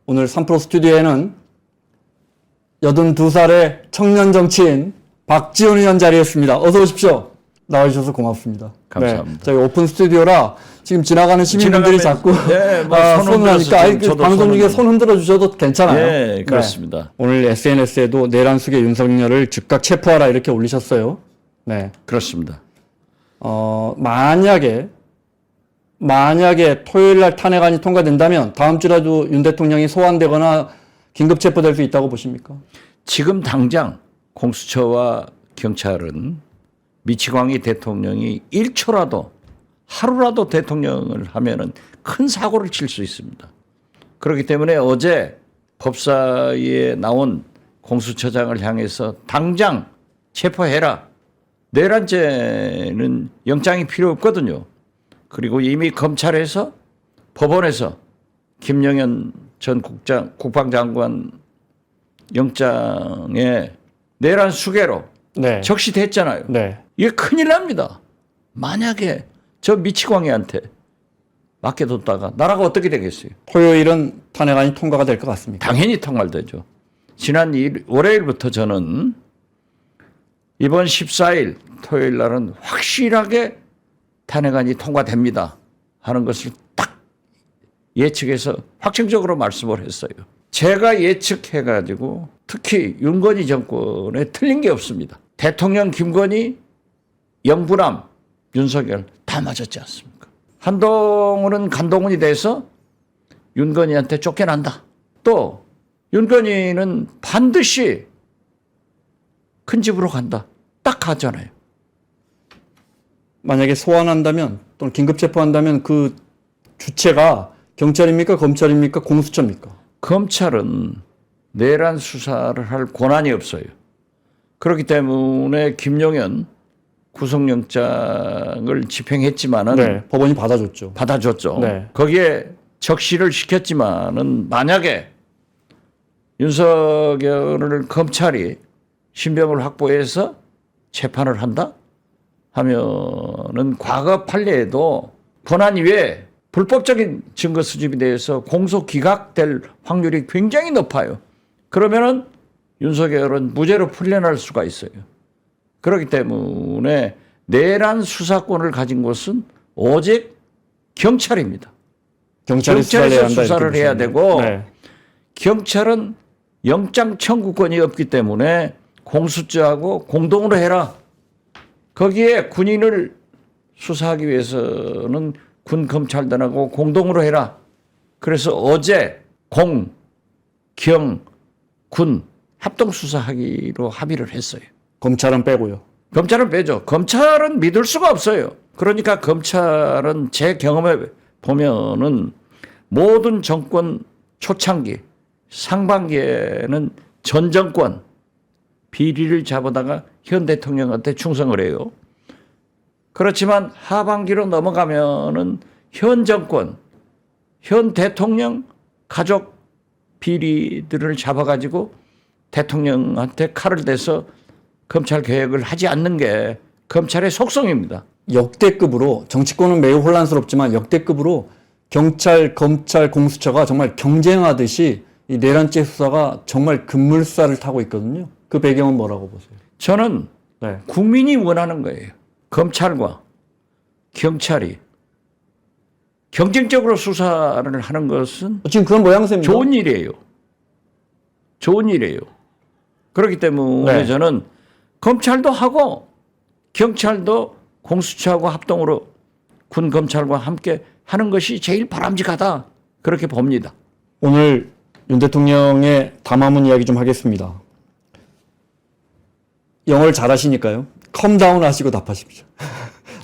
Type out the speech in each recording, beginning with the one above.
오늘 3프로 스튜디오에는 82살의 청년 정치인 박지원 의원 자리했습니다. 어서 오십시오. 나와주셔서 고맙습니다. 감사합니다. 네, 저희 오픈 스튜디오라 지금 지나가는 시민분들이 자꾸 손을 하니까 방송 중에 손 흔들어 주셔도 괜찮아요. 네, 그렇습니다. 네. 오늘 SNS에도 내란숙의 윤석열을 즉각 체포하라 이렇게 올리셨어요. 네. 그렇습니다. 만약에 토요일 날 탄핵안이 통과된다면 다음 주라도 윤 대통령이 소환되거나 긴급 체포될 수 있다고 보십니까? 지금 당장 공수처와 경찰은 미치광이 대통령이 1초라도 하루라도 대통령을 하면은 큰 사고를 칠 수 있습니다. 그렇기 때문에 어제 법사위에 나온 공수처장을 향해서 당장 체포해라. 내란죄는 영장이 필요 없거든요. 그리고 이미 검찰에서 법원에서 김영현 전 국방장관 영장에 내란 수개로 네. 적시됐잖아요. 네. 이게 큰일 납니다. 만약에 저 미치광이한테 맡겨뒀다가 나라가 어떻게 되겠어요? 토요일은 탄핵안이 통과가 될 것 같습니다. 당연히 통과되죠. 지난 월요일부터 저는 이번 14일 토요일 날은 확실하게 탄핵안이 통과됩니다 하는 것을 딱 예측해서 확정적으로 말씀을 했어요. 제가 예측해가지고 특히 윤건희 정권에 틀린 게 없습니다. 대통령 김건희, 영부남, 윤석열 다 맞았지 않습니까? 한동훈은 간동훈이 돼서 윤건희한테 쫓겨난다. 또 윤건희는 반드시 큰 집으로 간다. 딱 가잖아요. 만약에 소환한다면 또는 긴급 체포한다면 그 주체가 경찰입니까? 검찰입니까? 공수처입니까? 검찰은 내란 수사를 할 권한이 없어요. 그렇기 때문에 김용현 구속영장을 집행했지만은 네, 법원이 받아줬죠. 받아줬죠. 네. 거기에 적시를 시켰지만은 만약에 윤석열을 검찰이 신병을 확보해서 재판을 한다 하면은 과거 판례에도 권한 이외에 불법적인 증거 수집에 대해서 공소 기각될 확률이 굉장히 높아요. 그러면은 윤석열은 무죄로 풀려날 수가 있어요. 그렇기 때문에 내란 수사권을 가진 곳은 오직 경찰입니다. 경찰에서 수사를 해야 되고 네. 경찰은 영장 청구권이 없기 때문에 공수처하고 공동으로 해라. 거기에 군인을 수사하기 위해서는 군 검찰단하고 공동으로 해라. 그래서 어제 공, 경, 군 합동 수사하기로 합의를 했어요. 검찰은 빼고요. 검찰은 빼죠. 검찰은 믿을 수가 없어요. 그러니까 검찰은 제 경험에 보면은 모든 정권 초창기, 상반기에는 전 정권 비리를 잡아다가 현 대통령한테 충성을 해요. 그렇지만 하반기로 넘어가면은 현 정권, 현 대통령 가족 비리들을 잡아가지고 대통령한테 칼을 대서 검찰 개혁을 하지 않는 게 검찰의 속성입니다. 역대급으로 정치권은 매우 혼란스럽지만 역대급으로 경찰, 검찰, 공수처가 정말 경쟁하듯이 이 내란죄 수사가 정말 급물살을 타고 있거든요. 그 배경은 뭐라고 보세요? 저는 네. 국민이 원하는 거예요. 검찰과 경찰이 경쟁적으로 수사를 하는 것은 지금 그런 모양새입니다. 좋은 일이에요. 좋은 일이에요. 그렇기 때문에 네. 저는 검찰도 하고 경찰도 공수처하고 합동으로 군 검찰과 함께 하는 것이 제일 바람직하다. 그렇게 봅니다. 오늘 윤 대통령의 담화문 이야기 좀 하겠습니다. 영어를 잘하시니까요. 컴다운 하시고 답하십시오.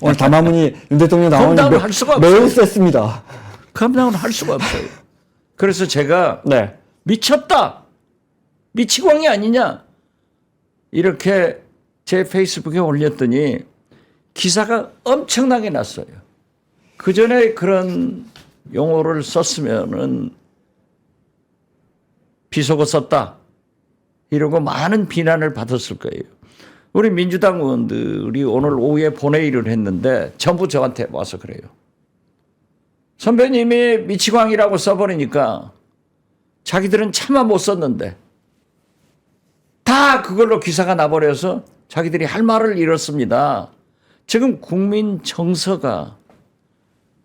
오늘 담화문이 윤 대통령 담화문이 할 수가 매우 셌습니다. 감당은 할 수가 없어요. 그래서 제가 네. 미쳤다. 미치광이 아니냐. 이렇게 제 페이스북에 올렸더니 기사가 엄청나게 났어요. 그 전에 그런 용어를 썼으면은 비속어 썼다. 이러고 많은 비난을 받았을 거예요. 우리 민주당 의원들이 오늘 오후에 본회의를 했는데 전부 저한테 와서 그래요. 선배님이 미치광이라고 써버리니까 자기들은 차마 못 썼는데 다 그걸로 기사가 나버려서 자기들이 할 말을 잃었습니다. 지금 국민 정서가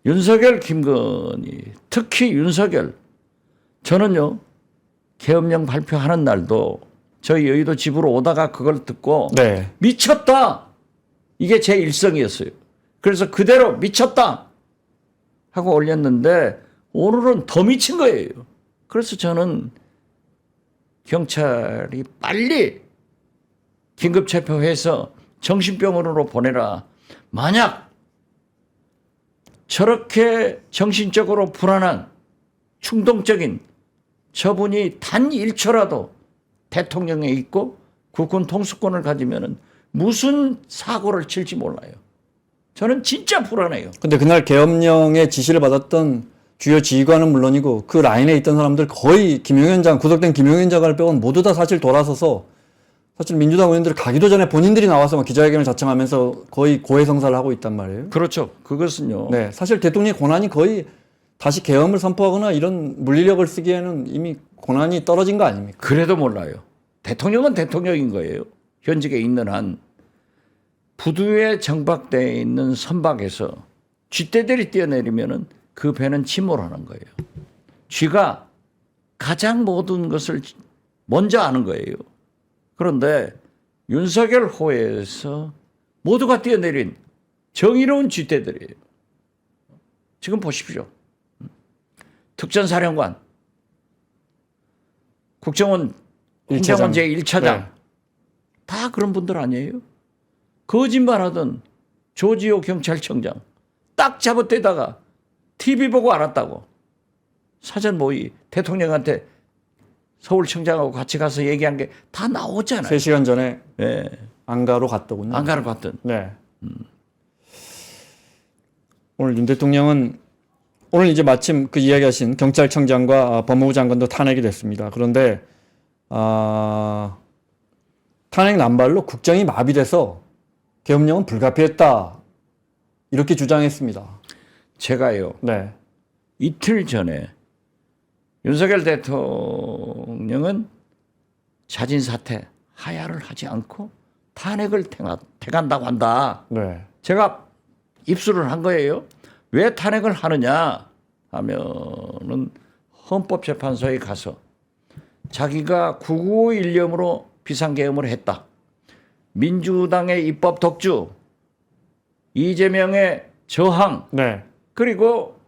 윤석열, 김건희, 특히 윤석열, 저는요 계엄령 발표하는 날도 저희 여의도 집으로 오다가 그걸 듣고 네. 미쳤다. 이게 제 일성이었어요. 그래서 그대로 미쳤다 하고 올렸는데 오늘은 더 미친 거예요. 그래서 저는 경찰이 빨리 긴급 체포해서 정신병원으로 보내라. 만약 저렇게 정신적으로 불안한 충동적인 저분이 단 1초라도 대통령에 있고 국군 통수권을 가지면은 무슨 사고를 칠지 몰라요. 저는 진짜 불안해요. 근데 그날 계엄령의 지시를 받았던 주요 지휘관은 물론이고 그 라인에 있던 사람들 거의 김용현 장, 구속된 김용현 장관을 빼고는 모두 다 사실 돌아서서 사실 민주당 의원들 가기도 전에 본인들이 나와서 막 기자회견을 자청하면서 거의 고해성사를 하고 있단 말이에요. 그렇죠. 그것은요. 네, 사실 대통령의 권한이 거의 다시 계엄을 선포하거나 이런 물리력을 쓰기에는 이미 권한이 떨어진 거 아닙니까? 그래도 몰라요. 대통령은 대통령인 거예요. 현직에 있는 한. 부두에 정박되어 있는 선박에서 쥐떼들이 뛰어내리면은 그 배는 침몰하는 거예요. 쥐가 가장 모든 것을 먼저 아는 거예요. 그런데 윤석열 호에서 모두가 뛰어내린 정의로운 쥐떼들이에요. 지금 보십시오. 특전사령관, 국정원 홍정원 제1차장 네. 다 그런 분들 아니에요? 거짓말하던 조지호 경찰청장 딱 잡아떼다가 TV 보고 알았다고. 사전 모의 대통령한테 서울청장하고 같이 가서 얘기한 게 다 나오잖아요. 3시간 전에 네. 안가로 갔더군요. 안가를 갔던. 네. 오늘 윤 대통령은 오늘 이제 마침 그 이야기하신 경찰청장과 법무부 장관도 탄핵이 됐습니다. 그런데 탄핵 남발로 국정이 마비돼서 계엄령은 불가피했다 이렇게 주장했습니다. 제가요. 네. 이틀 전에 윤석열 대통령은 자진 사퇴 하야를 하지 않고 탄핵을 택한다고 한다. 네. 제가 입수를 한 거예요. 왜 탄핵을 하느냐 하면은 헌법재판소에 가서 자기가 9.9 일념으로 비상계엄을 했다. 민주당의 입법 독주, 이재명의 저항, 네. 그리고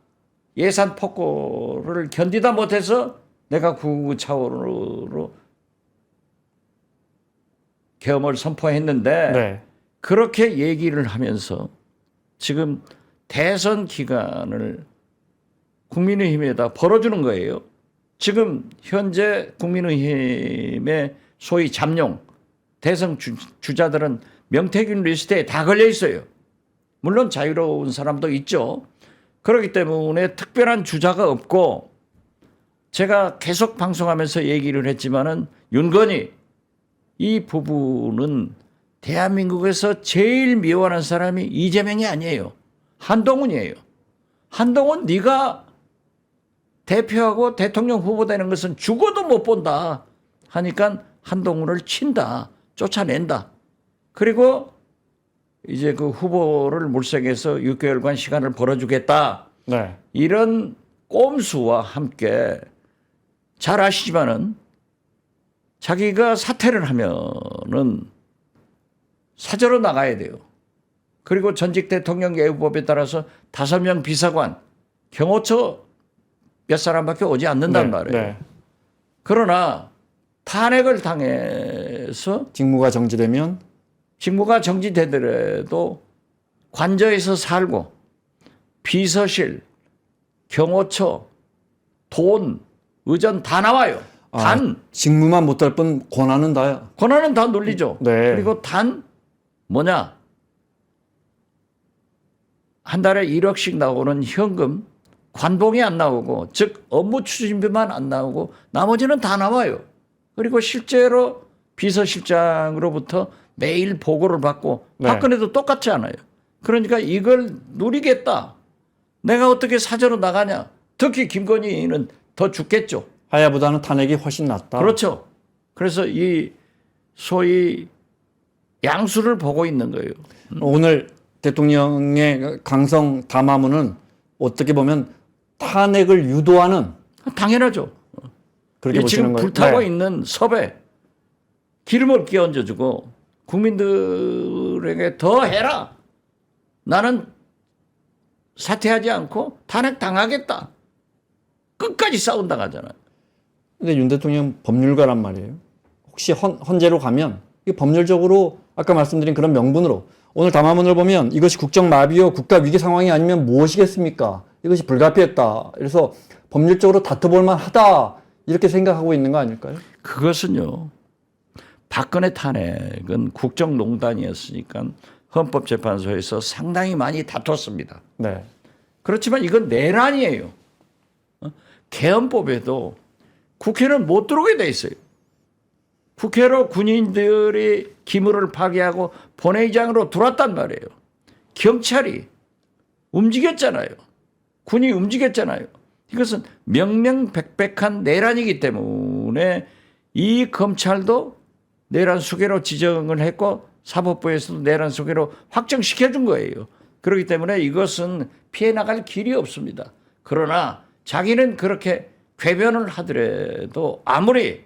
예산 폭거를 견디다 못해서 내가 9.9 차원으로 계엄을 선포했는데 네. 그렇게 얘기를 하면서 지금 대선 기간을 국민의힘에다 벌어주는 거예요. 지금 현재 국민의힘의 소위 잠룡 대선 주자들은 명태균 리스트에 다 걸려 있어요. 물론 자유로운 사람도 있죠. 그렇기 때문에 특별한 주자가 없고 제가 계속 방송하면서 얘기를 했지만은 윤건희 이 부부는 대한민국에서 제일 미워하는 사람이 이재명이 아니에요. 한동훈이에요. 한동훈 네가 대표하고 대통령 후보 되는 것은 죽어도 못 본다 하니까 한동훈을 친다. 쫓아낸다. 그리고 이제 그 후보를 물색해서 6개월간 시간을 벌어주겠다. 네. 이런 꼼수와 함께 잘 아시지만은 자기가 사퇴를 하면은 사저로 나가야 돼요. 그리고 전직 대통령 예우법에 따라서 5명 비서관, 경호처 몇 사람밖에 오지 않는단 말이에요. 네. 그러나 탄핵을 당해서 직무가 정지되면 직무가 정지되더라도 관저에서 살고 비서실, 경호처, 돈, 의전 다 나와요. 단 직무만 못할 뿐 권한은 다야. 권한은 다 눌리죠. 네. 그리고 단 뭐냐? 한 달에 1억씩 나오는 현금 관봉이 안 나오고 즉 업무 추진비만 안 나오고 나머지는 다 나와요. 그리고 실제로 비서실장으로부터 매일 보고를 받고 네. 박근혜도 똑같지 않아요. 그러니까 이걸 누리겠다. 내가 어떻게 사저로 나가냐. 특히 김건희는 더 죽겠죠. 하야보다는 탄핵이 훨씬 낫다. 그렇죠. 그래서 이 소위 양수를 보고 있는 거예요. 오늘 대통령의 강성 담화문은 어떻게 보면 탄핵을 유도하는 당연하죠. 그렇게 보시는 지금 거예요. 불타고 네. 있는 섭에 기름을 끼얹어주고 국민들에게 더 해라. 나는 사퇴하지 않고 탄핵 당하겠다. 끝까지 싸운다고 하잖아요. 근데 윤 대통령 법률가란 말이에요. 혹시 헌재로 가면 이게 법률적으로 아까 말씀드린 그런 명분으로 오늘 담화문을 보면 이것이 국정 마비요 국가 위기 상황이 아니면 무엇이겠습니까? 이것이 불가피했다. 그래서 법률적으로 다퉈볼 만하다. 이렇게 생각하고 있는 거 아닐까요? 그것은요. 박근혜 탄핵은 국정농단이었으니까 헌법재판소에서 상당히 많이 다퉜습니다. 네. 그렇지만 이건 내란이에요. 개헌법에도 국회는 못 들어오게 돼 있어요. 국회로 군인들이 기물을 파괴하고 본회의장으로 들어왔단 말이에요. 경찰이 움직였잖아요. 군이 움직였잖아요. 이것은 명명백백한 내란이기 때문에 이 검찰도 내란 수괴로 지정을 했고 사법부에서도 내란 수괴로 확정시켜준 거예요. 그렇기 때문에 이것은 피해 나갈 길이 없습니다. 그러나 자기는 그렇게 궤변을 하더라도 아무리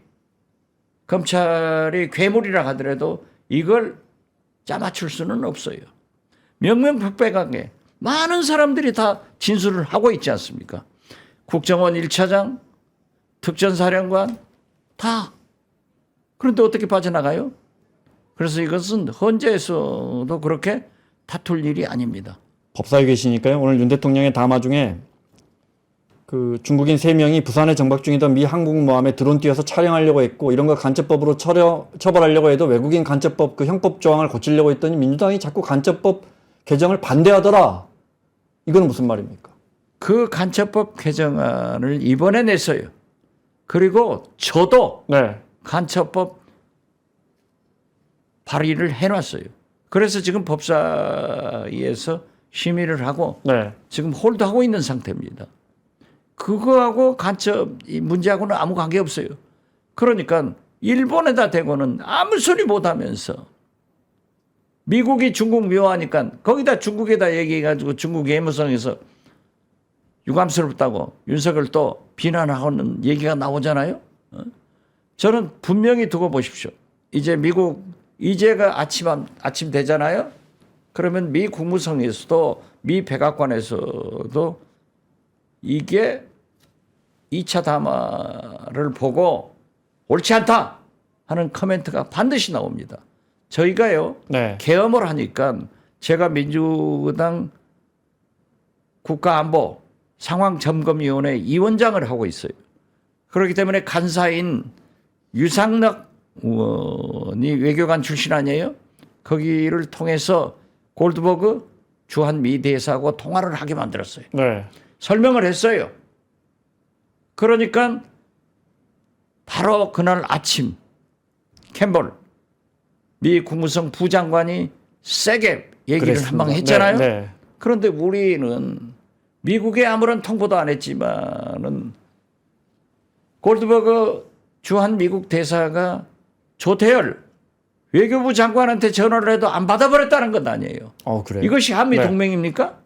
검찰이 괴물이라 하더라도 이걸 짜맞출 수는 없어요. 명명백백하게 많은 사람들이 다 진술을 하고 있지 않습니까? 국정원 1차장, 특전사령관 다. 그런데 어떻게 빠져나가요? 그래서 이것은 헌재에서도 그렇게 다툴 일이 아닙니다. 법사위 계시니까요. 오늘 윤 대통령의 담화 중에 그 중국인 3명이 부산에 정박 중이던 미 항공모함에 드론 띄워서 촬영하려고 했고 이런 거 간첩법으로 처벌하려고 해도 외국인 간첩법 그 형법 조항을 고치려고 했더니 민주당이 자꾸 간첩법 개정을 반대하더라. 이건 무슨 말입니까? 그 간첩법 개정안을 이번에 냈어요. 그리고 저도 네. 간첩법 발의를 해놨어요. 그래서 지금 법사위에서 심의를 하고 네. 지금 홀드하고 있는 상태입니다. 그거하고 간첩 이 문제하고는 아무 관계 없어요. 그러니까 일본에다 대고는 아무 소리 못하면서 미국이 중국 묘하니까 거기다 중국에다 얘기해가지고 중국 예무성에서 유감스럽다고 윤석열 또 비난하는 얘기가 나오잖아요. 저는 분명히 두고 보십시오. 이제 미국 이제가 아침 되잖아요. 그러면 미 국무성에서도 미 백악관에서도 이게 2차 담화를 보고 옳지 않다 하는 코멘트가 반드시 나옵니다. 저희가요. 네. 계엄을 하니까 제가 민주당 국가안보 상황점검위원회 위원장을 하고 있어요. 그렇기 때문에 간사인 유상락 의원이 외교관 출신 아니에요? 거기를 통해서 골드버그 주한미 대사하고 통화를 하게 만들었어요. 네. 설명을 했어요. 그러니까 바로 그날 아침 캠벌 미 국무성 부장관이 세게 얘기를 한 방 했잖아요. 네. 네. 그런데 우리는 미국에 아무런 통보도 안 했지만은 골드버그 주한 미국 대사가 조태열 외교부 장관한테 전화를 해도 안 받아버렸다는 건 아니에요. 그래요. 이것이 한미 네. 동맹입니까?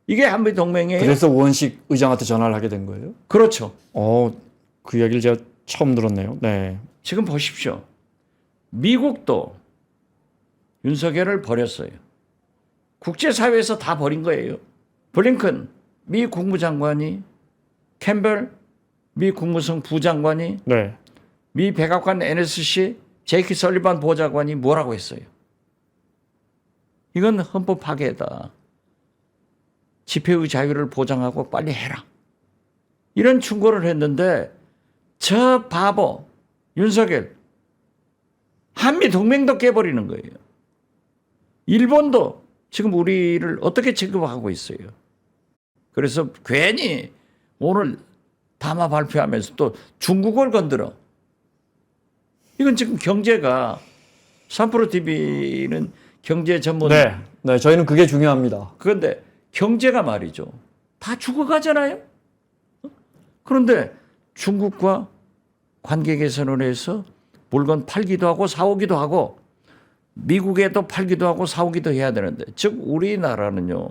이게 한미 동맹이에요? 그래서 우원식 의장한테 전화를 하게 된 거예요? 그렇죠. 그 이야기를 제가 처음 들었네요. 네. 지금 보십시오. 미국도 윤석열을 버렸어요. 국제사회에서 다 버린 거예요. 블링컨 미 국무장관이 캠벨 미 국무성 부장관이 네. 미 백악관 NSC 제이크 설리반 보좌관이 뭐라고 했어요? 이건 헌법 파괴다. 집회의 자유를 보장하고 빨리 해라. 이런 충고를 했는데 저 바보 윤석열 한미 동맹도 깨버리는 거예요. 일본도 지금 우리를 어떻게 취급하고 있어요. 그래서 괜히 오늘 담화 발표하면서 또 중국을 건드려. 이건 지금 경제가 3프로TV는 경제 전문. 네. 네. 저희는 그게 중요합니다. 그런데 경제가 말이죠. 다 죽어가잖아요. 그런데 중국과 관계 개선을 해서 물건 팔기도 하고 사오기도 하고 미국에도 팔기도 하고 사오기도 해야 되는데, 즉 우리나라는요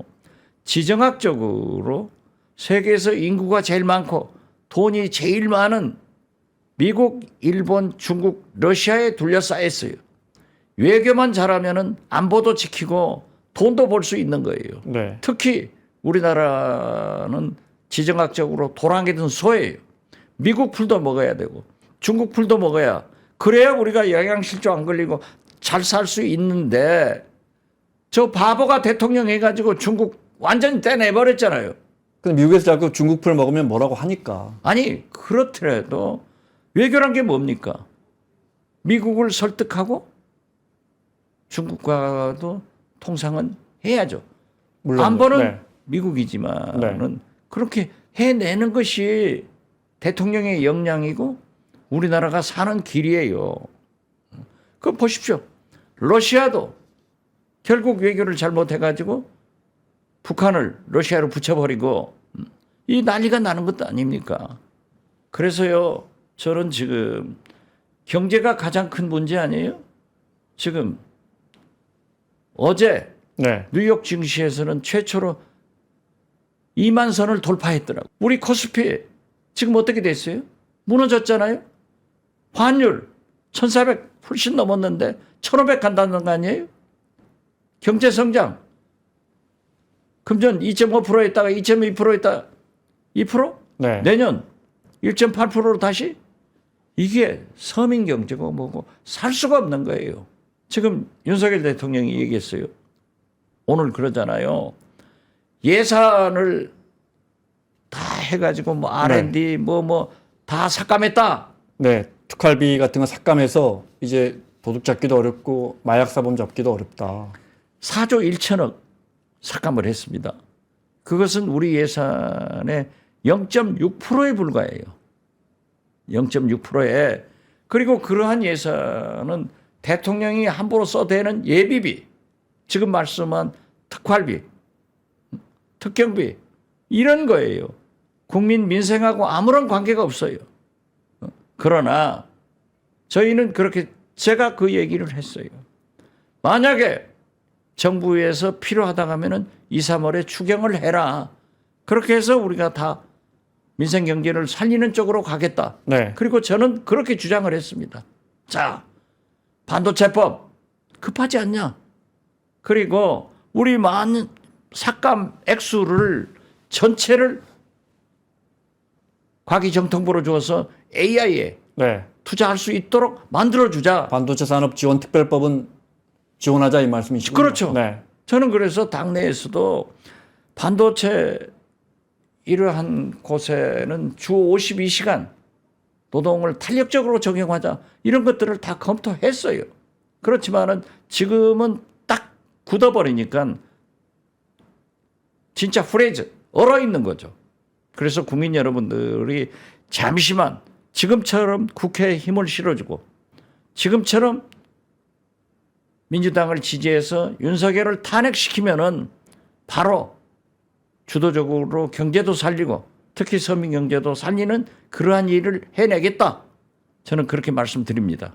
지정학적으로 세계에서 인구가 제일 많고 돈이 제일 많은 미국, 일본, 중국, 러시아에 둘러싸였어요. 외교만 잘하면은 안보도 지키고 돈도 벌 수 있는 거예요. 네. 특히 우리나라는 지정학적으로 도랑이든 소예요. 미국 풀도 먹어야 되고 중국 풀도 먹어야, 그래야 우리가 영양실조 안 걸리고 잘 살 수 있는데, 저 바보가 대통령 해가지고 중국 완전히 떼내버렸잖아요. 근데 미국에서 자꾸 중국 풀 먹으면 뭐라고 하니까. 아니 그렇더라도 외교란 게 뭡니까? 미국을 설득하고 중국과도 통상은 해야죠. 물론 안보는 네. 미국이지만은 그렇게 해내는 것이 대통령의 역량이고 우리나라가 사는 길이에요. 그럼 보십시오. 러시아도 결국 외교를 잘못해가지고 북한을 러시아로 붙여버리고 이 난리가 나는 것도 아닙니까? 그래서요, 저는 지금 경제가 가장 큰 문제 아니에요? 지금 어제 네. 뉴욕 증시에서는 최초로 2만 선을 돌파했더라고. 우리 코스피 지금 어떻게 됐어요? 무너졌잖아요. 환율 1,400 훨씬 넘었는데 1,500 간다는 거 아니에요? 경제 성장 금전 2.5% 했다가 2.2% 했다가 2%? 네. 내년 1.8%로 다시? 이게 서민 경제고 뭐고 살 수가 없는 거예요. 지금 윤석열 대통령이 얘기했어요. 오늘 그러잖아요. 예산을 다 해가지고 뭐 R&D 뭐 다 삭감했다. 네. 특활비 같은 거 삭감해서 이제 도둑 잡기도 어렵고 마약 사범 잡기도 어렵다. 4조 1천억 삭감을 했습니다. 그것은 우리 예산의 0.6%에 불과해요. 0.6%에. 그리고 그러한 예산은 대통령이 함부로 써대는 예비비, 지금 말씀한 특활비, 특경비, 이런 거예요. 국민 민생하고 아무런 관계가 없어요. 그러나 저희는 그렇게, 제가 그 얘기를 했어요. 만약에 정부에서 필요하다 하면은 2, 3월에 추경을 해라. 그렇게 해서 우리가 다 민생 경제를 살리는 쪽으로 가겠다. 네. 그리고 저는 그렇게 주장을 했습니다. 자, 반도체법 급하지 않냐? 그리고 우리 많은 삭감 액수를 전체를 과기정통부로 줘서 AI에 네. 투자할 수 있도록 만들어주자. 반도체 산업 지원 특별법은 지원하자 이 말씀이시죠? 그렇죠. 네. 저는 그래서 당내에서도 반도체 이러한 곳에는 주 52시간 노동을 탄력적으로 적용하자, 이런 것들을 다 검토했어요. 그렇지만은 지금은 딱 굳어버리니까 진짜 프레이즈 얼어 있는 거죠. 그래서 국민 여러분들이 잠시만 지금처럼 국회에 힘을 실어주고 지금처럼 민주당을 지지해서 윤석열을 탄핵시키면은 바로 주도적으로 경제도 살리고 특히 서민 경제도 살리는 그러한 일을 해내겠다. 저는 그렇게 말씀드립니다.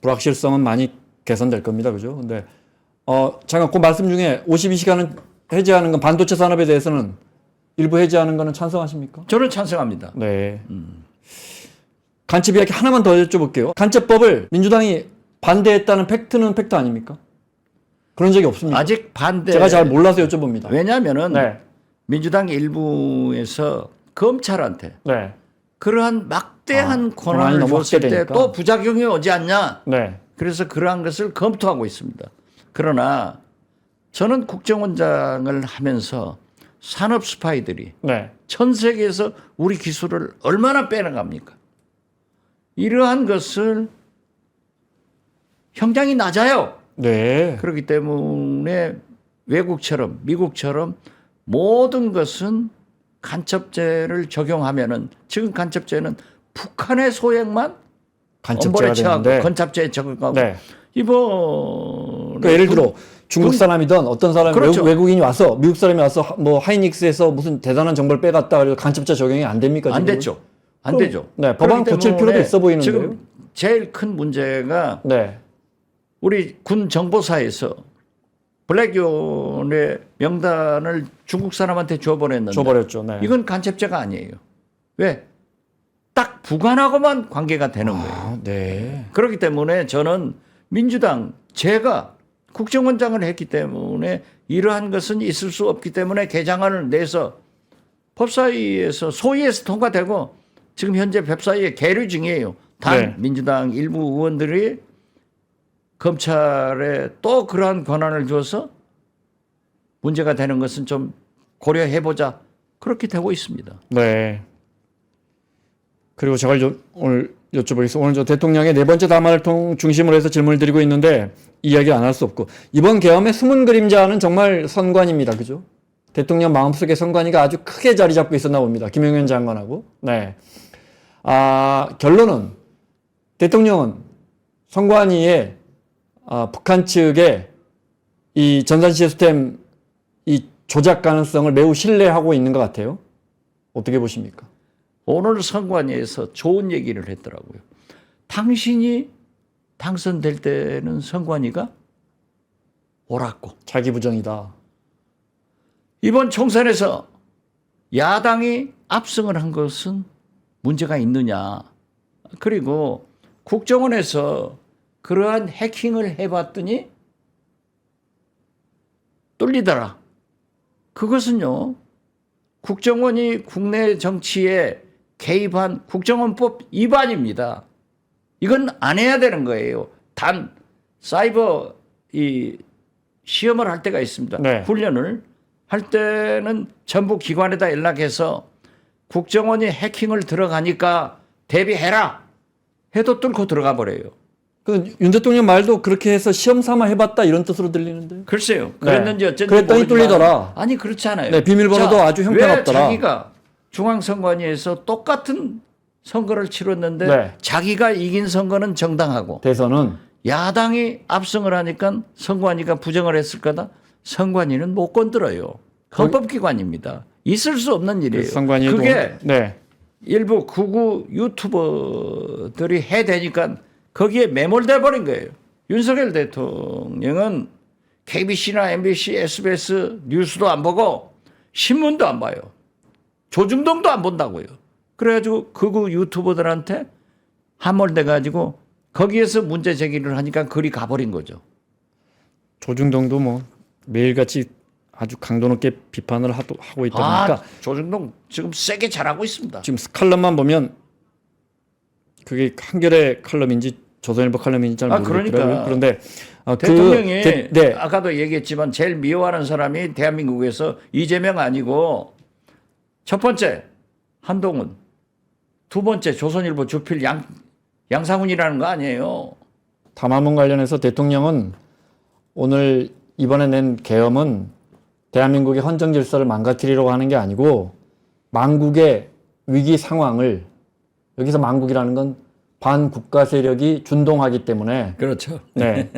불확실성은 많이 개선될 겁니다. 그죠? 근데 잠깐 그 말씀 중에 52시간은 해제하는 건, 반도체 산업에 대해서는 일부 해제하는 거는 찬성하십니까? 저는 찬성합니다. 네. 간첩 이야기 하나만 더 여쭤볼게요. 간첩법을 민주당이 반대했다는 팩트는 팩트 아닙니까? 그런 적이 없습니다. 아직 반대. 제가 잘 몰라서 여쭤봅니다. 왜냐하면은 네. 민주당 일부에서 검찰한테 네. 그러한 막대한 권한이 권한을 너무 줬을 때 확대되니까. 또 부작용이 오지 않냐. 네. 그래서 그러한 것을 검토하고 있습니다. 그러나 저는 국정원장을 하면서 산업 스파이들이 네. 전 세계에서 우리 기술을 얼마나 빼나갑니까? 이러한 것을 형량이 낮아요. 네. 그렇기 때문에 외국처럼 미국처럼 모든 것은 간첩죄를 적용하면은, 지금 간첩죄는 북한의 소액만 간첩죄가 엄벌에 처하고 되는데. 간첩죄에 적용하고 네. 이번 그러니까 예를 들어 중국 사람이든 어떤 사람이 그렇죠. 외국인이 와서, 미국 사람이 와서 뭐 하이닉스에서 무슨 대단한 정보를 빼갔다 그래서 간첩죄 적용이 안 됩니까? 안 지금? 됐죠. 안 되죠. 네, 법안 그렇기 고칠 때문에 필요도 있어 보이는데요. 지금 제일 큰 문제가 네. 우리 군 정보사에서 블랙존의 명단을 중국 사람한테 줘버렸는데 줘버렸죠. 네. 이건 간첩죄가 아니에요. 왜? 딱 북한하고만 관계가 되는 거예요. 아, 네. 그렇기 때문에 저는 민주당 제가 국정원장을 했기 때문에 이러한 것은 있을 수 없기 때문에 개정안을 내서 법사위에서 소위에서 통과되고 지금 현재 법사위에 계류 중이에요. 단 네. 민주당 일부 의원들이 검찰에 또 그러한 권한을 줘서 문제가 되는 것은 좀 고려해보자. 그렇게 되고 있습니다. 네. 그리고 제가 오늘 여쭤보겠습니다. 오늘 저 대통령의 네 번째 담화를 중심으로 해서 질문을 드리고 있는데 이야기 안 할 수 없고 이번 계엄의 숨은 그림자는 정말 선관위입니다. 그죠? 대통령 마음속에 선관위가 아주 크게 자리 잡고 있었나 봅니다. 김용현 장관하고. 네. 결론은 대통령은 선관위에 북한 측의 이 전산 시스템 이 조작 가능성을 매우 신뢰하고 있는 것 같아요. 어떻게 보십니까? 오늘 선관위에서 좋은 얘기를 했더라고요. 당신이 당선될 때는 선관위가 옳았고 자기 부정이다. 이번 총선에서 야당이 압승을 한 것은 문제가 있느냐. 그리고 국정원에서 그러한 해킹을 해봤더니 뚫리더라. 그것은요. 국정원이 국내 정치에 개입한 국정원법 위반입니다. 이건 안 해야 되는 거예요. 단 사이버 이 시험을 할 때가 있습니다. 네. 훈련을 할 때는 전부 기관에다 연락해서 국정원이 해킹을 들어가니까 대비해라 해도 뚫고 들어가 버려요. 그 윤 대통령 말도 그렇게 해서 시험 삼아 해봤다 이런 뜻으로 들리는데. 글쎄요. 그랬는지 네. 어쨌든 그랬더니 모르지만 뚫리더라. 아니 그렇잖아요. 네, 비밀번호도 아주 형편없더라. 왜 자기가 중앙선관위에서 똑같은 선거를 치렀는데 네. 자기가 이긴 선거는 정당하고 대선은 야당이 압승을 하니까 선관위가 부정을 했을 거다. 선관위는 못 건드려요. 헌법기관입니다. 있을 수 없는 일이에요. 선관위도 그게 네. 일부 극우 유튜버들이 해대니까 거기에 매몰돼 버린 거예요. 윤석열 대통령은 KBC나 MBC, SBS 뉴스도 안 보고 신문도 안 봐요. 조중동도 안 본다고요. 그래가지고 극우 유튜버들한테 함몰돼 가지고 거기에서 문제 제기를 하니까 그리 가버린 거죠. 조중동도 뭐 매일같이 아주 강도 높게 비판을 하고 있다 보니까 조중동 지금 세게 잘하고 있습니다. 지금 칼럼만 보면 그게 한겨레 칼럼인지 조선일보 칼럼인지 잘 모르겠더라고요. 그러니까. 그런데 대통령이 네. 아까도 얘기했지만 제일 미워하는 사람이 대한민국에서 이재명 아니고 첫 번째 한동훈, 두 번째 조선일보 주필 양상훈이라는 거 아니에요. 담화문 관련해서 대통령은 오늘 이번에 낸 계엄은 대한민국의 헌정 질서를 망가뜨리려고 하는 게 아니고 망국의 위기 상황을 여기서 망국이라는 건 반국가 세력이 준동하기 때문에 그렇죠. 네.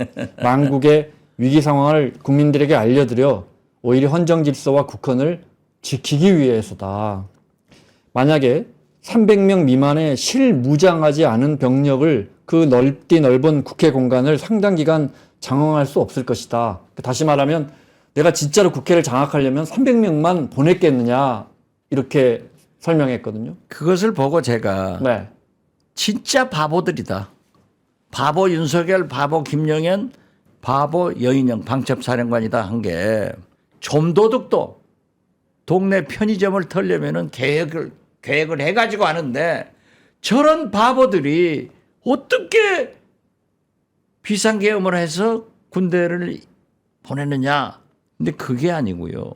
망국의 위기 상황을 국민들에게 알려드려 오히려 헌정 질서와 국헌을 지키기 위해서다. 만약에 300명 미만의 실무장하지 않은 병력을 그 넓은 국회 공간을 상당 기간 장악할 수 없을 것이다. 다시 말하면 내가 진짜로 국회를 장악하려면 300명만 보냈겠느냐 이렇게 설명했거든요. 그것을 보고 제가 네. 진짜 바보들이다. 바보 윤석열, 바보 김영현, 바보 여인영 방첩사령관이다 한 게 좀도둑도 동네 편의점을 털려면은 계획을 해가지고 하는데 저런 바보들이 어떻게 비상계엄을 해서 군대를 보내느냐. 근데 그게 아니고요.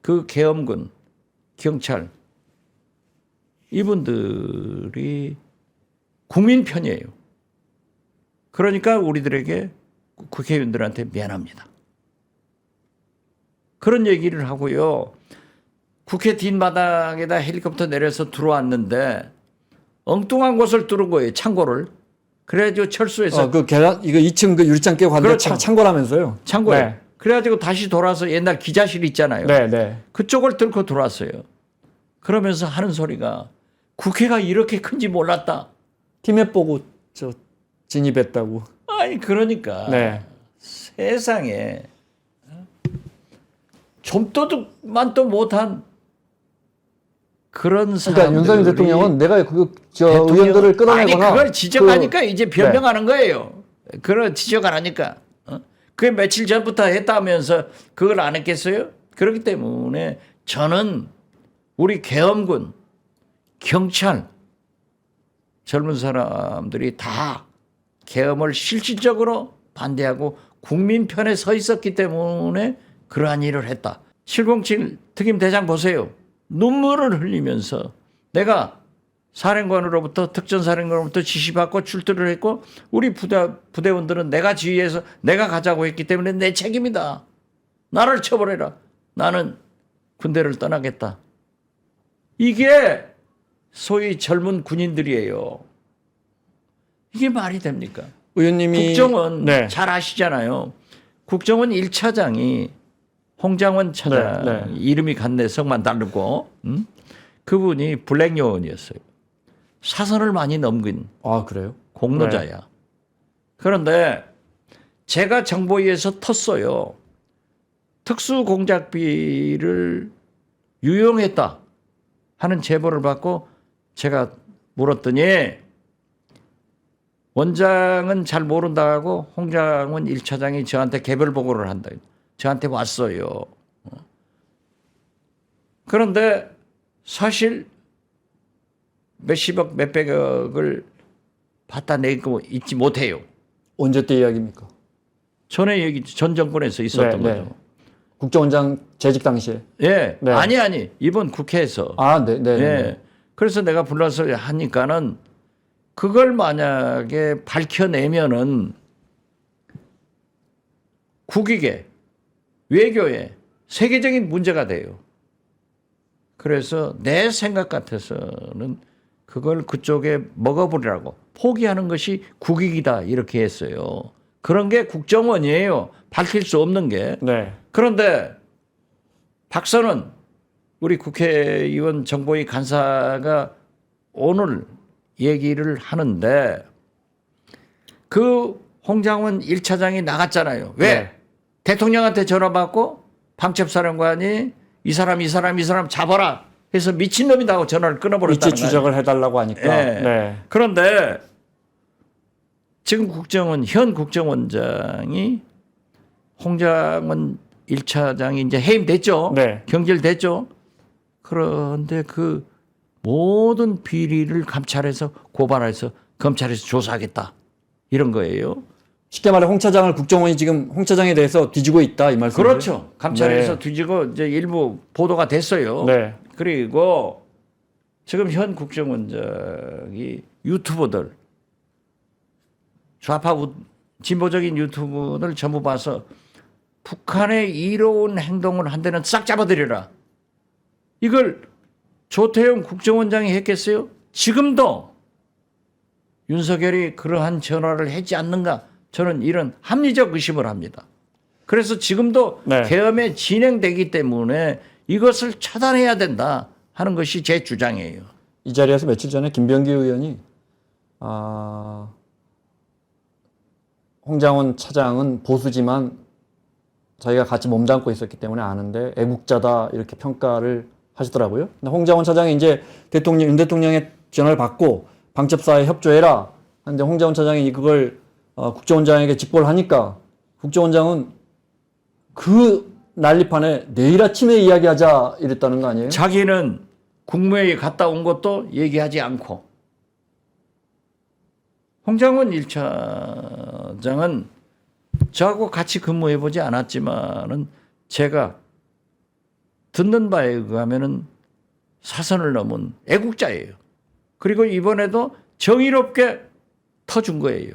그 계엄군, 경찰 이분들이 국민 편이에요. 그러니까 우리들에게 국회의원들한테 미안합니다. 그런 얘기를 하고요. 국회 뒷마당에다 헬리콥터 내려서 들어왔는데 엉뚱한 곳을 뚫은 거예요. 창고를. 그래가지고 철수해서 그 계단 이거 2층 그 유리창 깨고 갔는데 그렇죠. 창고라면서요. 창고에. 네. 그래가지고 다시 돌아서 옛날 기자실 있잖아요. 네, 네. 그쪽을 뚫고 들어왔어요. 그러면서 하는 소리가 국회가 이렇게 큰지 몰랐다. 티맵 보고 저 진입했다고. 아니 그러니까 네. 세상에 좀도둑만도 못한 그런 사람들이 그러니까 윤석열 대통령은 내가 저 대통령- 의원들을 끌어내거나 아니 그걸 지적하니까 그- 이제 변명하는 거예요. 그걸 지적하니까 그게 며칠 전부터 했다면서 그걸 안 했겠어요? 그렇기 때문에 저는 우리 계엄군, 경찰 젊은 사람들이 다 계엄을 실질적으로 반대하고 국민 편에 서 있었기 때문에 그러한 일을 했다. 707 특임 대장 보세요. 눈물을 흘리면서 내가 사령관으로부터 특전사령관으로부터 지시받고 출두를 했고 우리 부대원들은 내가 지휘해서 내가 가자고 했기 때문에 내 책임이다. 나를 처벌해라. 나는 군대를 떠나겠다. 이게 소위 젊은 군인들이에요. 이게 말이 됩니까? 의원님이 국정원 네. 잘 아시잖아요. 국정원 1차장이 홍장원 차장 네, 네. 이름이 같네 성만 다르고 그분이 블랙 요원이었어요. 사선을 많이 넘긴 아 그래요? 공로자야. 그런데 제가 정보위에서 텄어요. 특수공작비를 유용했다 하는 제보를 받고 제가 물었더니 원장은 잘 모른다고 홍장원 1차장이 저한테 개별 보고를 한다. 저한테 왔어요. 그런데 사실 몇십억 몇백억을 받다 내고 있지 못해요. 언제 때 이야기입니까? 전에 얘기 전 정권에서 있었던 네, 네. 거죠. 국정원장 재직 당시에. 예, 네. 아니 이번 국회에서. 아, 네, 네. 예. 네. 그래서 내가 불러서 하니까는 그걸 만약에 밝혀내면은 국익에 외교에 세계적인 문제가 돼요. 그래서 내 생각 같아서는 그걸 그쪽에 먹어버리라고 포기하는 것이 국익이다 이렇게 했어요. 그런 게 국정원이에요. 밝힐 수 없는 게. 네. 그런데 박선은 우리 국회의원 정보위 간사가 오늘 얘기를 하는데 그 홍장원 1차장이 나갔잖아요. 왜? 네. 대통령한테 전화 받고 방첩사령관이 이 사람 잡아라 해서 미친놈이다 하고 전화를 끊어버렸다는 위치 거예요. 추적을 해달라고 하니까. 네. 네. 그런데 지금 현 국정원장이 홍장원 1차장이 이제 해임됐죠. 네. 경질됐죠. 그런데 그 모든 비리를 감찰해서 고발해서 검찰에서 조사하겠다. 이런 거예요. 쉽게 말해 홍 차장을 국정원이 지금 홍 차장에 대해서 뒤지고 있다 이 말씀이죠? 그렇죠. 감찰에서 네. 뒤지고 이제 일부 보도가 됐어요. 네. 그리고 지금 현 국정원장이 유튜버들 좌파 진보적인 유튜브를 전부 봐서 북한의 이로운 행동을 한 데는 싹 잡아들여라. 이걸 조태용 국정원장이 했겠어요? 지금도 윤석열이 그러한 전화를 하지 않는가? 저는 이런 합리적 의심을 합니다. 그래서 지금도 네. 계엄에 진행되기 때문에 이것을 차단해야 된다 하는 것이 제 주장이에요. 이 자리에서 며칠 전에 김병기 의원이 홍장원 차장은 보수지만 자기가 같이 몸담고 있었기 때문에 아는데 애국자다 이렇게 평가를 하시더라고요. 근데 홍장원 차장이 이제 윤 대통령의 전화를 받고 방첩사에 협조해라 하는데 홍장원 차장이 그걸 국정원장에게 직보를 하니까 국정원장은 그 난리판에 내일 아침에 이야기하자 이랬다는 거 아니에요? 자기는 국무회의 갔다 온 것도 얘기하지 않고 홍장원 1차장은 저하고 같이 근무해보지 않았지만은 제가 듣는 바에 의하면은 사선을 넘은 애국자예요. 그리고 이번에도 정의롭게 터준 거예요.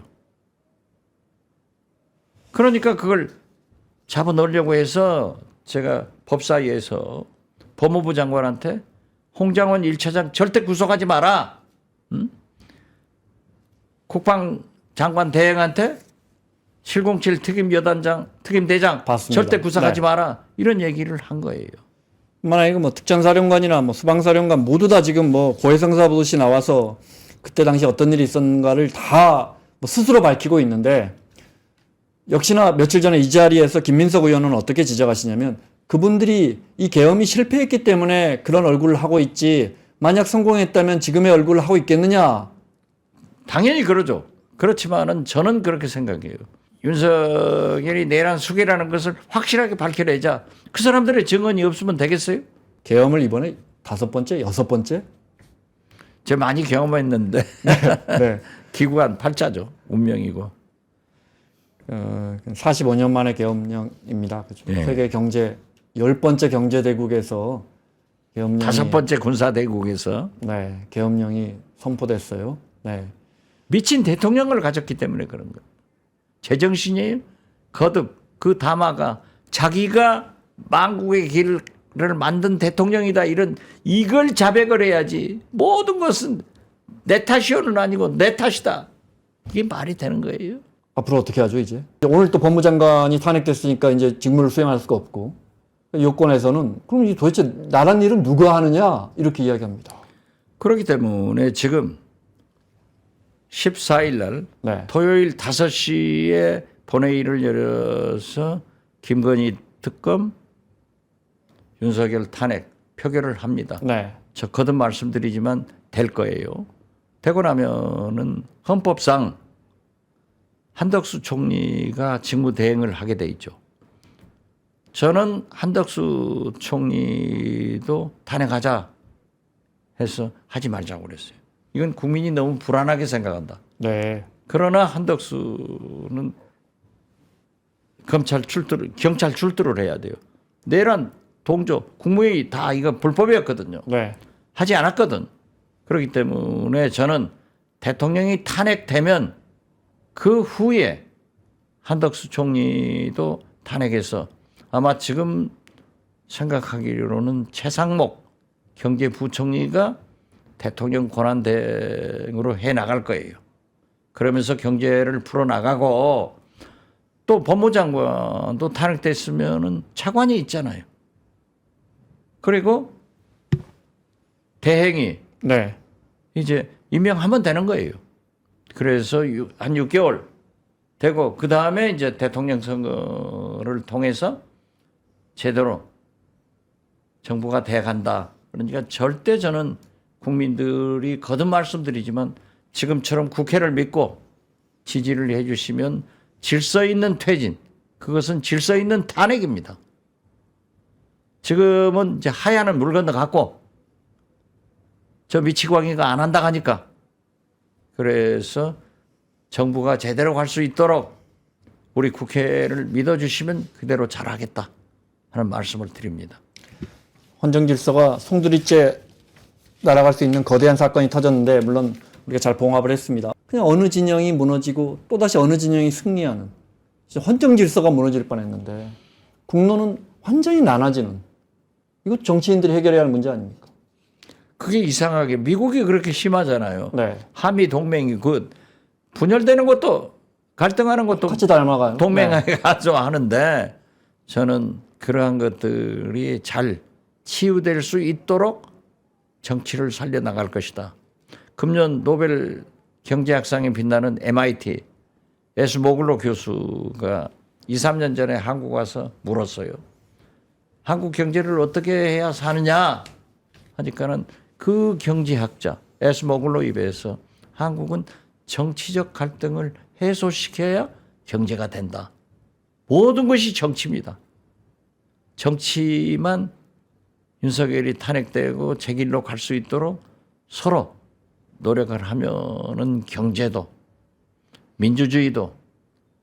그러니까 그걸 잡아넣으려고 해서 제가 법사위에서 법무부 장관한테 홍장원 1차장 절대 구속하지 마라. 응? 국방장관 대행한테 707 특임 여단장, 특임 대장 봤습니다. 절대 구속하지 네. 마라. 이런 얘기를 한 거예요. 뿐만 아니고 뭐 특전사령관이나 뭐 수방사령관 모두 다 지금 뭐 고해성사 보듯이 나와서 그때 당시 어떤 일이 있었는가를 다 뭐 스스로 밝히고 있는데, 역시나 며칠 전에 이 자리에서 김민석 의원은 어떻게 지적하시냐면, 그분들이 이 계엄이 실패했기 때문에 그런 얼굴을 하고 있지, 만약 성공했다면 지금의 얼굴을 하고 있겠느냐. 당연히 그러죠. 그렇지만은 저는 그렇게 생각해요. 윤석열이 내란 수계라는 것을 확실하게 밝혀내자. 그 사람들의 증언이 없으면 되겠어요? 계엄을 이번에 5번째, 6번째? 제가 많이 경험했는데 네. 기구한 8자죠. 운명이고. 45년 만의 계엄령입니다. 그죠? 네. 세계 경제 10번째 경제대국에서 계엄령이 5번째 군사대국에서 네, 계엄령이 선포됐어요. 네. 미친 대통령을 가졌기 때문에 그런 거예요. 제정신이에요. 거듭 그 담화가 자기가 망국의 길을 만든 대통령이다, 이걸 자백을 해야지. 모든 것은 내 탓이오는 아니고 내 탓이다. 이게 말이 되는 거예요. 앞으로 어떻게 하죠, 이제? 오늘 또 법무장관이 탄핵됐으니까 이제 직무를 수행할 수가 없고, 여권에서는 그럼 이 도대체 나란 일은 누가 하느냐, 이렇게 이야기합니다. 그렇기 때문에 지금 14일 날 네. 토요일 5시에 본회의를 열어서 김건희 특검, 윤석열 탄핵 표결을 합니다. 네. 저 거듭 말씀드리지만 될 거예요. 되고 나면은 헌법상 한덕수 총리가 직무 대행을 하게 돼 있죠. 저는 한덕수 총리도 탄핵하자 해서 하지 말자고 그랬어요. 이건 국민이 너무 불안하게 생각한다. 네. 그러나 한덕수는 경찰 출두를 해야 돼요. 내란, 동조, 국무회의 다 이거 불법이었거든요. 네. 하지 않았거든. 그렇기 때문에 저는 대통령이 탄핵되면 그 후에 한덕수 총리도 탄핵해서 아마 지금 생각하기로는 최상목 경제부총리가 대통령 권한대행으로 해 나갈 거예요. 그러면서 경제를 풀어나가고, 또 법무장관도 탄핵됐으면은 차관이 있잖아요. 그리고 대행이 네. 이제 임명하면 되는 거예요. 그래서 한 6개월 되고 그 다음에 이제 대통령 선거를 통해서 제대로 정부가 돼간다. 그러니까 절대 저는 국민들이 거듭 말씀드리지만 지금처럼 국회를 믿고 지지를 해주시면 질서 있는 퇴진, 그것은 질서 있는 탄핵입니다. 지금은 이제 하야는 물 건너갔고 저 미치광이가 안 한다 하니까, 그래서 정부가 제대로 갈 수 있도록 우리 국회를 믿어주시면 그대로 잘하겠다 하는 말씀을 드립니다. 헌정 질서가 송두리째 날아갈 수 있는 거대한 사건이 터졌는데, 물론 우리가 잘 봉합을 했습니다. 그냥 어느 진영이 무너지고 또다시 어느 진영이 승리하는, 진짜 헌정 질서가 무너질 뻔했는데 국론은 완전히 나눠지는, 이거 정치인들이 해결해야 할 문제 아닙니까? 그게 이상하게 미국이 그렇게 심하잖아요. 네. 한미 동맹이 그 분열되는 것도 갈등하는 것도 같이 닮아가요. 동맹하게 가서 하는데, 저는 그러한 것들이 잘 치유될 수 있도록 정치를 살려나갈 것이다. 금년 노벨 경제학상에 빛나는 MIT 에스모글로 교수가 2, 3년 전에 한국 와서 물었어요. 한국 경제를 어떻게 해야 사느냐 하니까는 그 경제학자 에스모글로 입에서 한국은 정치적 갈등을 해소시켜야 경제가 된다. 모든 것이 정치입니다. 정치만 윤석열이 탄핵되고 제 길로 갈 수 있도록 서로 노력을 하면은 경제도 민주주의도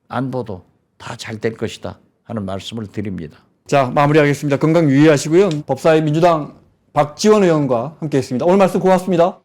안보도 다 잘 될 것이다 하는 말씀을 드립니다. 자, 마무리하겠습니다. 건강 유의하시고요. 법사위 민주당 박지원 의원과 함께했습니다. 오늘 말씀 고맙습니다.